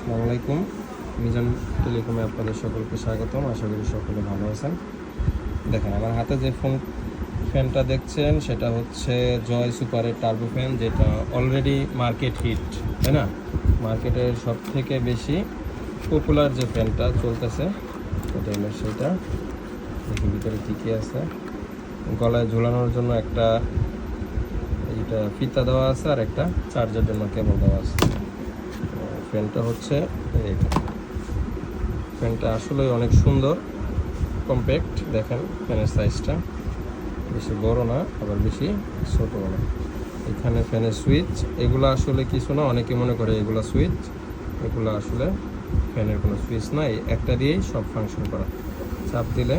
আসসালামু আলাইকুম। মিজান টেলিকমে আপনাদের সকলকে স্বাগতম। আশা করি সকলে ভালো আছেন। দেখেন আমার হাতে যে ফ্যানটা দেখছেন সেটা হচ্ছে জয় সুপারের টার্বো ফ্যান, যেটা অলরেডি মার্কেট হিট, তাই না? মার্কেটের সব থেকে বেশি পপুলার যে ফ্যানটা চলতেছে এটা হলো সেটা। দেখি ভিতরে কী কী আছে। গলায় ঝুলানোর জন্য একটা এইটা ফিতা দেওয়া আছে, আর একটা চার্জার জন্য কেবল দেওয়া আছে। ফ্যানটা হচ্ছে এইটা। ফ্যানটা আসলে অনেক সুন্দর, কম্প্যাক্ট। দেখেন ফ্যানের সাইজটা বেশি বড় না, আবার বেশি ছোটও না। এখানে ফ্যানের সুইচ, এগুলো আসলে কিছু না, অনেকে মনে করে এগুলো সুইচ, এগুলো আসলে ফ্যানের কোনো সুইচ না, একটা দিয়েই সব ফাংশন করা। চাপ দিলে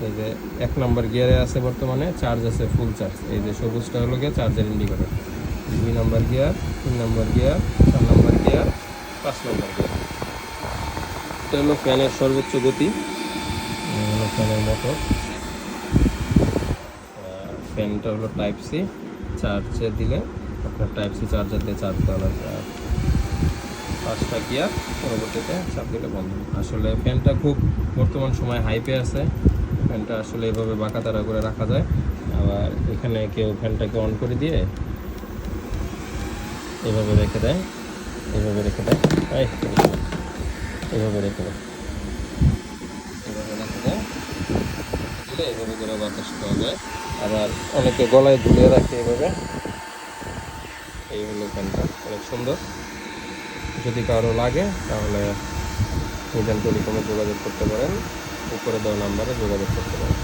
এই যে 1 নম্বর গিয়ারে আছে, বর্তমানে চার্জ আছে ফুল চার্জ। এই যে সবুজটা হলো গিয়ে চার্জের ইন্ডিকেটর। 2 নম্বর গিয়ার, 3 নম্বর গিয়ার, 4 নম্বর গিয়ার, 5 নম্বর গিয়ার। এটা হলো ফ্যানের সর্বোচ্চ গতি, হলো ফ্যানের মোটর। ফ্যানটা হলো টাইপ সি, চার্জে দিলে আপনার টাইপ সি চার্জার দিয়ে চার্জ দেওয়া লাগবে। আর 5টা গিয়ার, পরবর্তীতে চাপ দিলে বন্ধ। আসলে ফ্যানটা খুব বর্তমান সময় হাইপে আছে। ফ্যানটা আসলে এভাবে বাঁকা তারা করে রাখা যায়, আবার এখানে কেউ ফ্যানটাকে অন করে দিয়ে এভাবে রেখে দেয়, এইভাবে রেখে দেয়, এইভাবে রেখে দেয়, এভাবে রেখে দেয়, দিলে এইভাবে করে বাতাস পাওয়া যায়। আবার অনেকে গলায় ঝুলিয়ে রাখে এভাবে। এই হলো ফ্যানটা, অনেক সুন্দর। যদি কারো লাগে তাহলে মিজান টেলিকমে যোগাযোগ করতে পারেন, উপরে দেওয়া নাম্বারে যোগাযোগ করতে পারেন।